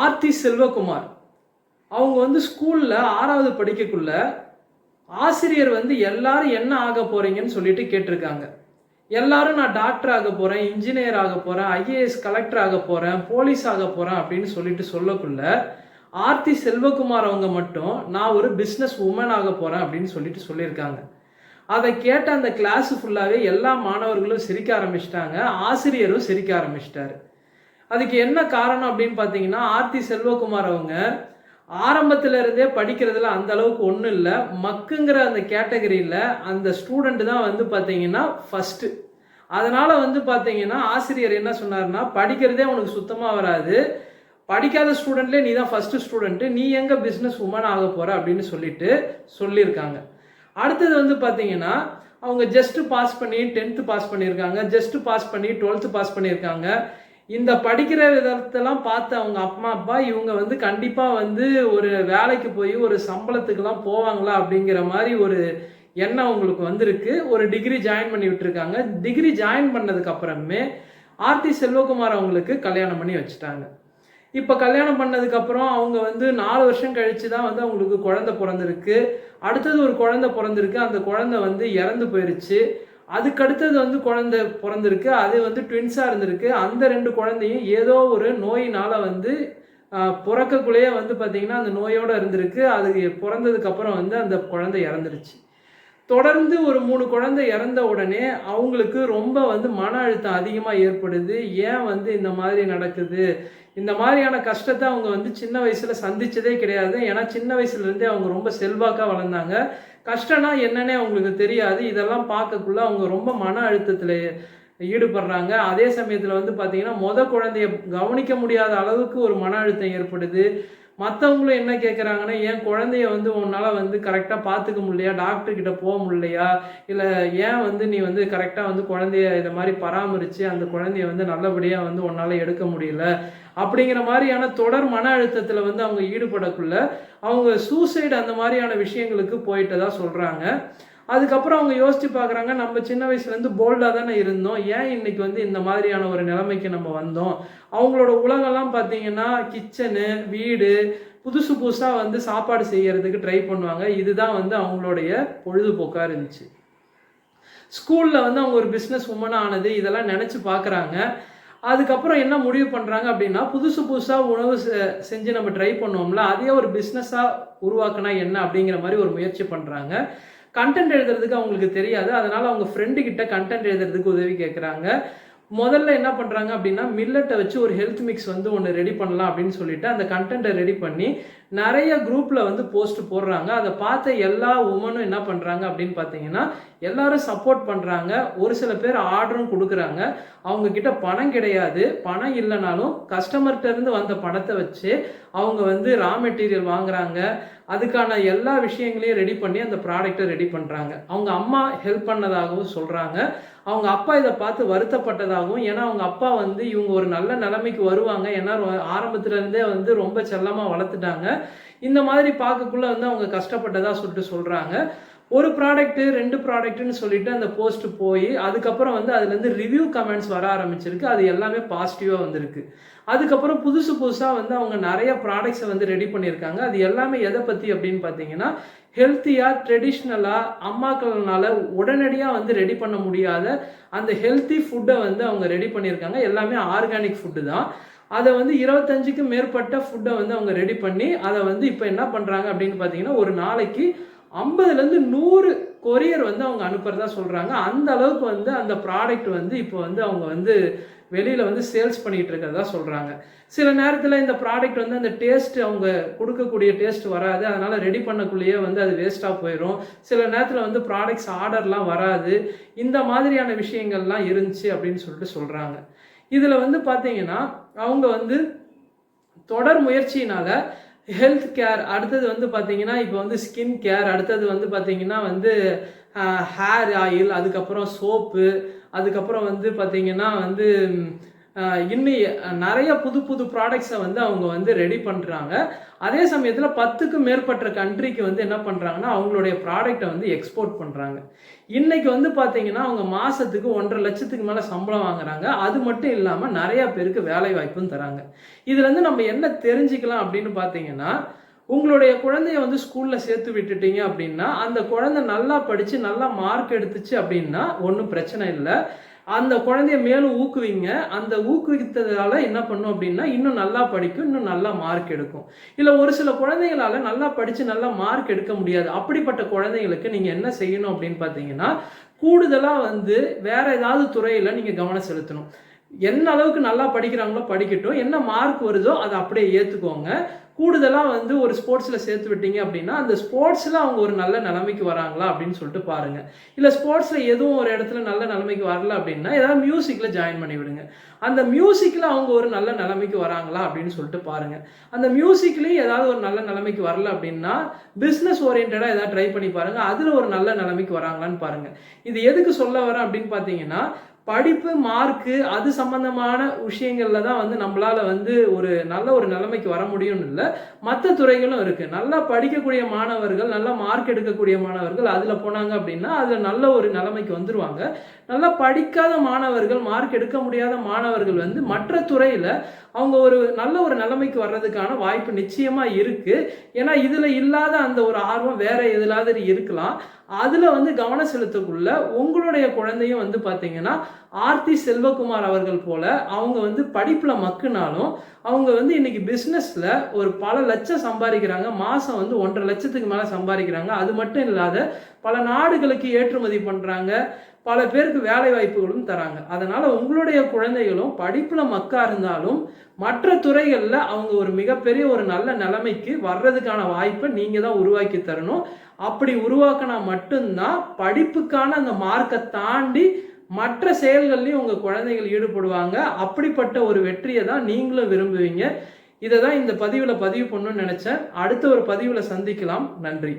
ஆர்த்தி செல்வகுமார் அவங்க வந்து ஸ்கூலில் 6வது படிக்கக்குள்ள ஆசிரியர் வந்து எல்லாரும் என்ன ஆக போறீங்கன்னு சொல்லிட்டு கேட்டிருக்காங்க. எல்லாரும் நான் டாக்டர் ஆக போறேன், இன்ஜினியர் ஆக போறேன், ஐஏஎஸ் கலெக்டர் ஆக போறேன், போலீஸ் ஆக போறேன் அப்படின்னு சொல்லிட்டு சொல்லக்குள்ள ஆர்த்தி செல்வகுமார் அவங்க மட்டும் நான் ஒரு பிஸ்னஸ் உமன் ஆக போறேன் அப்படின்னு சொல்லிட்டு சொல்லியிருக்காங்க. அதை கேட்ட அந்த கிளாஸ் ஃபுல்லாகவே எல்லா மாணவர்களும் சிரிக்க ஆரம்பிச்சிட்டாங்க, ஆசிரியரும் சிரிக்க ஆரம்பிச்சிட்டாரு. அதுக்கு என்ன காரணம் அப்படின்னு பார்த்தீங்கன்னா, ஆர்த்தி செல்வகுமார் அவங்க ஆரம்பத்துல இருந்தே படிக்கிறதுல அந்த அளவுக்கு ஒன்றும் இல்லை, மக்குங்கிற அந்த கேட்டகரியில் அந்த ஸ்டூடெண்ட் தான் வந்து பார்த்தீங்கன்னா ஃபஸ்ட்டு. அதனால் வந்து பார்த்தீங்கன்னா ஆசிரியர் என்ன சொன்னார்னா, படிக்கிறதே உனக்கு சுத்தமாக வராது, படிக்காத ஸ்டூடெண்ட்லேயே நீ தான் ஃபஸ்ட்டு ஸ்டூடெண்ட்டு, நீ எங்கே பிஸ்னஸ் உமன் ஆக போகிற அப்படின்னு சொல்லியிருக்காங்க. அடுத்தது வந்து பார்த்தீங்கன்னா அவங்க ஜஸ்ட்டு பாஸ் பண்ணி 10th பாஸ் பண்ணியிருக்காங்க, ஜஸ்ட்டு பாஸ் பண்ணி 12th பாஸ் பண்ணியிருக்காங்க. இந்த படிக்கிற விதத்தெல்லாம் பார்த்து அவங்க அம்மா அப்பா இவங்க வந்து கண்டிப்பாக வந்து ஒரு வேலைக்கு போய் ஒரு சம்பளத்துக்கெல்லாம் போவாங்களா அப்படிங்கிற மாதிரி ஒரு எண்ணம் அவங்களுக்கு வந்திருக்கு. ஒரு டிகிரி ஜாயின் பண்ணி விட்டுருக்காங்க. டிகிரி ஜாயின் பண்ணதுக்கு அப்புறமே ஆர்த்தி செல்வகுமார் அவங்களுக்கு கல்யாணம் பண்ணி வச்சுட்டாங்க. இப்போ கல்யாணம் பண்ணதுக்கப்புறம் அவங்க வந்து 4 வருஷம் கழித்து தான் வந்து அவங்களுக்கு குழந்தை பிறந்திருக்கு. அடுத்தது ஒரு குழந்தை பிறந்திருக்கு, அந்த குழந்தை வந்து இறந்து போயிடுச்சு. அதுக்கடுத்தது வந்து குழந்தை பிறந்திருக்கு, அது வந்து ட்வின்ஸாக இருந்திருக்கு. அந்த 2 குழந்தையும் ஏதோ ஒரு நோயினால் வந்து பிறக்கக்குள்ளேயே வந்து பார்த்திங்கன்னா அந்த நோயோடு இருந்திருக்கு. அது பிறந்ததுக்கப்புறம் வந்து அந்த குழந்தை இறந்துருச்சு. தொடர்ந்து ஒரு 3 குழந்தை இறந்த உடனே அவங்களுக்கு ரொம்ப வந்து மன அழுத்தம் அதிகமாக ஏற்படுது. ஏன் வந்து இந்த மாதிரி நடக்குது, இந்த மாதிரியான கஷ்டத்தை அவங்க வந்து சின்ன வயசில் சந்தித்ததே கிடையாது. ஏன்னா சின்ன வயசுலேருந்தே அவங்க ரொம்ப செல்வாக்காக வளர்ந்தாங்க. கஷ்டம்னா என்னன்னே அவங்களுக்கு தெரியாது. இதெல்லாம் பார்க்கக்குள்ள அவங்க ரொம்ப மன அழுத்தத்தில் ஈடுபடுறாங்க. அதே சமயத்தில் வந்து பார்த்திங்கன்னா குழந்தைய கவனிக்க முடியாத அளவுக்கு ஒரு மன அழுத்தம் ஏற்படுது. மற்றவங்களும் என்ன கேட்குறாங்கன்னா, ஏன் குழந்தைய வந்து உன்னால் வந்து கரெக்டாக பார்த்துக்க முடியலையா, டாக்டர்கிட்ட போக முடியலையா, இல்லை ஏன் வந்து நீ வந்து கரெக்டாக வந்து குழந்தைய இதை மாதிரி பராமரித்து அந்த குழந்தைய வந்து நல்லபடியாக வந்து உன்னால் எடுக்க முடியல அப்படிங்கிற மாதிரியான தொடர் மன அழுத்தத்தில் வந்து அவங்க ஈடுபடக்குள்ள அவங்க சூசைடு அந்த மாதிரியான விஷயங்களுக்கு போயிட்டதா சொல்கிறாங்க. அதுக்கப்புறம் அவங்க யோசித்து பார்க்குறாங்க, நம்ம சின்ன வயசுலேருந்து போல்டாக தானே இருந்தோம், ஏன் இன்றைக்கி வந்து இந்த மாதிரியான ஒரு நிலைமைக்கு நம்ம வந்தோம். அவங்களோட உலகெல்லாம் பார்த்தீங்கன்னா கிச்சனு, வீடு, புதுசு புதுசாக வந்து சாப்பாடு செய்கிறதுக்கு ட்ரை பண்ணுவாங்க. இதுதான் வந்து அவங்களுடைய பொழுதுபோக்காக இருந்துச்சு. ஸ்கூலில் வந்து அவங்க ஒரு பிஸ்னஸ் உமனாக ஆனது இதெல்லாம் நினச்சி பார்க்குறாங்க. அதுக்கப்புறம் என்ன முடிவு பண்ணுறாங்க அப்படின்னா, புதுசு புதுசாக உணவு செஞ்சு நம்ம ட்ரை பண்ணுவோம்ல, அதையே ஒரு பிஸ்னஸாக உருவாக்கினா என்ன அப்படிங்கிற மாதிரி ஒரு முயற்சி பண்ணுறாங்க. கண்டென்ட் எழுதுறதுக்கு அவங்களுக்கு தெரியாது. அதனால் அவங்க ஃப்ரெண்டுக்கிட்ட கண்டென்ட் எழுதுறதுக்கு உதவி கேட்குறாங்க. முதல்ல என்ன பண்ணுறாங்க அப்படின்னா, மில்லட்டை வச்சு ஒரு ஹெல்த் மிக்ஸ் வந்து ஒன்று ரெடி பண்ணலாம் அப்படின்னு சொல்லிட்டு அந்த கண்டென்ட்டை ரெடி பண்ணி நிறைய குரூப்பில் வந்து போஸ்ட் போடுறாங்க. அதை பார்த்த எல்லா உமனும் என்ன பண்ணுறாங்க அப்படின்னு பார்த்தீங்கன்னா, எல்லாரும் சப்போர்ட் பண்ணுறாங்க. ஒரு சில பேர் ஆர்டரும் கொடுக்குறாங்க. அவங்கக்கிட்ட பணம் கிடையாது, பணம் இல்லைனாலும் கஸ்டமர்கிட்டருந்து வந்த பணத்தை வச்சு அவங்க வந்து ரா மெட்டீரியல் வாங்குறாங்க. அதுக்கான எல்லா விஷயங்களையும் ரெடி பண்ணி அந்த ப்ராடக்டை ரெடி பண்ணுறாங்க. அவங்க அம்மா ஹெல்ப் பண்ணதாகவும் சொல்கிறாங்க. அவங்க அப்பா இதை பார்த்து வருத்தப்பட்டதாகவும், ஏன்னா அவங்க அப்பா வந்து இவங்க ஒரு நல்ல நிலைமைக்கு வருவாங்க, ஏன்னா ஆரம்பத்துலேருந்தே வந்து ரொம்ப செல்லமாக வளர்த்துட்டாங்க, இந்த மாதிரி பார்க்கக்குள்ள வந்து அவங்க கஷ்டப்பட்டதாக சொல்கிறாங்க. ஒரு ப்ராடக்ட்டு 2 ப்ராடக்ட்டுன்னு சொல்லிட்டு அந்த போஸ்ட் போய் அதுக்கப்புறம் வந்து அதுலேருந்து ரிவ்யூ கமெண்ட்ஸ் வர ஆரம்பிச்சிருக்கு. அது எல்லாமே பாசிட்டிவாக வந்திருக்கு. அதுக்கப்புறம் புதுசு புதுசாக வந்து அவங்க நிறைய ப்ராடக்ட்ஸை வந்து ரெடி பண்ணியிருக்காங்க. அது எல்லாமே எதை பற்றி அப்படின்னு பார்த்தீங்கன்னா, ஹெல்த்தியாக ட்ரெடிஷ்னலாக அம்மாக்கள்னால உடனடியாக வந்து ரெடி பண்ண முடியாத அந்த ஹெல்த்தி ஃபுட்டை வந்து அவங்க ரெடி பண்ணியிருக்காங்க. எல்லாமே ஆர்கானிக் ஃபுட்டு தான். அதை வந்து 25க்கும் மேற்பட்ட ஃபுட்டை வந்து அவங்க ரெடி பண்ணி அதை வந்து இப்போ என்ன பண்ணுறாங்க அப்படின்னு பார்த்தீங்கன்னா, ஒரு நாளைக்கு 50லேருந்து 100 கொரியர் வந்து அவங்க அனுப்புறதா சொல்கிறாங்க. அந்த அளவுக்கு வந்து அந்த ப்ராடக்ட் வந்து இப்போ வந்து அவங்க வந்து வெளியில் வந்து சேல்ஸ் பண்ணிகிட்டு இருக்கிறதா சொல்கிறாங்க. சில நேரத்தில் இந்த ப்ராடக்ட் வந்து அந்த டேஸ்ட் அவங்க கொடுக்கக்கூடிய டேஸ்ட் வராது, அதனால் ரெடி பண்ணக்குள்ளேயே வந்து அது வேஸ்ட்டாக போயிடும். சில நேரத்தில் வந்து ப்ராடக்ட்ஸ் ஆர்டர்லாம் வராது. இந்த மாதிரியான விஷயங்கள்லாம் இருந்துச்சு அப்படின்னு சொல்கிறாங்க. இதில் வந்து பார்த்தீங்கன்னா அவங்க வந்து தொடர் முயற்சியினால் ஹெல்த் கேர், அடுத்தது வந்து பார்த்தீங்கன்னா இப்போ வந்து ஸ்கின் கேர், அடுத்தது வந்து பார்த்தீங்கன்னா வந்து ஹேர் ஆயில், அதுக்கப்புறம் சோப்பு, அதுக்கப்புறம் வந்து பார்த்தீங்கன்னா வந்து இன்னும் நிறைய புது புது ப்ராடக்ட்ஸை வந்து அவங்க வந்து ரெடி பண்ணுறாங்க. அதே சமயத்தில் 10க்கும் மேற்பட்ட கண்ட்ரிக்கு வந்து என்ன பண்ணுறாங்கன்னா அவங்களுடைய ப்ராடக்டை வந்து எக்ஸ்போர்ட் பண்ணுறாங்க. இன்னைக்கு வந்து பார்த்தீங்கன்னா அவங்க மாதத்துக்கு 1,50,000க்கு மேலே சம்பளம் வாங்குறாங்க. அது மட்டும் இல்லாமல் நிறையா பேருக்கு வேலை வாய்ப்பும் தராங்க. இதுலேருந்து நம்ம என்ன தெரிஞ்சுக்கலாம் அப்படின்னு பார்த்தீங்கன்னா, உங்களுடைய குழந்தைய வந்து ஸ்கூல்ல சேர்த்து விட்டுட்டீங்க அப்படின்னா, அந்த குழந்தை நல்லா படிச்சு நல்லா மார்க் எடுத்துச்சு அப்படின்னா ஒண்ணும் பிரச்சனை இல்ல. அந்த குழந்தைய மேலும் ஊக்குவிங்க. அந்த ஊக்குவித்ததால என்ன பண்ணும் அப்படின்னா, இன்னும் நல்லா படிக்கும், இன்னும் நல்லா மார்க் எடுக்கும். இல்ல ஒரு சில குழந்தைகளால நல்லா படிச்சு நல்லா மார்க் எடுக்க முடியாது. அப்படிப்பட்ட குழந்தைகளுக்கு நீங்க என்ன செய்யணும் அப்படின்னு பார்த்தீங்கன்னா, கூடுதலா வந்து வேற ஏதாவது துறையில நீங்க கவனம் செலுத்தணும். என்ன அளவுக்கு நல்லா படிக்கிறாங்களோ படிக்கட்டும். என்ன மார்க் வருதோ அத அப்படியே ஏத்துக்கோங்க. கூடுதலா வந்து ஒரு ஸ்போர்ட்ஸ்ல சேர்த்து விட்டீங்க அப்படின்னா, அந்த ஸ்போர்ட்ஸ்ல அவங்க ஒரு நல்ல நிலைமைக்கு வராங்களா அப்படின்னு சொல்லிட்டு பாருங்க. இல்ல ஸ்போர்ட்ஸ்ல எதுவும் ஒரு இடத்துல நல்ல நிலைமைக்கு வரல அப்படின்னா, ஏதாவது மியூசிக்ல ஜாயின் பண்ணி விடுங்க. அந்த மியூசிக்ல அவங்க ஒரு நல்ல நிலைமைக்கு வராங்களா அப்படின்னு சொல்லிட்டு பாருங்க. அந்த மியூசிக்லயும் ஏதாவது ஒரு நல்ல நிலைமைக்கு வரல அப்படின்னா, பிசினஸ் ஓரியன்டடா ஏதாவது ட்ரை பண்ணி பாருங்க. அதுல ஒரு நல்ல நிலைமைக்கு வராங்களான்னு பாருங்க. இது எதுக்கு சொல்ல வரேன் அப்படின்னு பார்த்தீங்கன்னா, படிப்பு, மார்க்கு அது சம்பந்தமான விஷயங்கள்ல தான் வந்து நம்மளால வந்து ஒரு நல்ல ஒரு நிலைமைக்கு வர முடியும்னு இல்ல. மத்த துறைகளும் இருக்கு. நல்லா படிக்கக்கூடிய மாணவர்கள், நல்லா மார்க் எடுக்கக்கூடிய மாணவர்கள் அதுல போனாங்க அப்படின்னா, அதுல நல்ல ஒரு நிலைமைக்கு வந்துருவாங்க. நல்லா படிக்காத மாணவர்கள், மார்க் எடுக்க முடியாத மாணவர்கள் வந்து மற்ற துறையில அவங்க ஒரு நல்ல ஒரு நிலைமைக்கு வர்றதுக்கான வாய்ப்பு நிச்சயமா இருக்கு. ஏன்னா இதுல இல்லாத அந்த ஒரு ஆர்வம் வேற எதுலாவது இருக்கலாம். அதுல வந்து கவனம் செலுத்தக்குள்ள உங்களுடைய குழந்தையும் வந்து பாத்தீங்கன்னா, ஆர்த்தி செல்வகுமார் அவர்கள் போல அவங்க வந்து படிப்புல மக்குனாலும், அவங்க வந்து இன்னைக்கு பிசினஸ்ல ஒரு பல லட்சம் சம்பாதிக்கிறாங்க. மாசம் வந்து 1,50,000க்கு மேல சம்பாதிக்கிறாங்க. அது மட்டும் இல்லாத பல நாடுகளுக்கு ஏற்றுமதி பண்றாங்க. பல பேருக்கு வேலை வாய்ப்புகளும் தராங்க. அதனால உங்களுடைய குழந்தைகளும் படிப்புல மக்கா இருந்தாலும், மற்ற துறைகள்ல அவங்க ஒரு மிகப்பெரிய ஒரு நல்ல நிலைமைக்கு வர்றதுக்கான வாய்ப்பை நீங்க தான் உருவாக்கி தரணும். அப்படி உருவாக்கினா மட்டும்தான் படிப்புக்கான அந்த மார்க்கை தாண்டி மற்ற செயல்கள்லையும் உங்க குழந்தைகள் ஈடுபடுவாங்க. அப்படிப்பட்ட ஒரு வெற்றியை தான் நீங்களும் விரும்புவீங்க. இதை தான் இந்த பதிவில் பதிவு பண்ணணும்னு நினைச்சேன். அடுத்த ஒரு பதிவில் சந்திக்கலாம். நன்றி.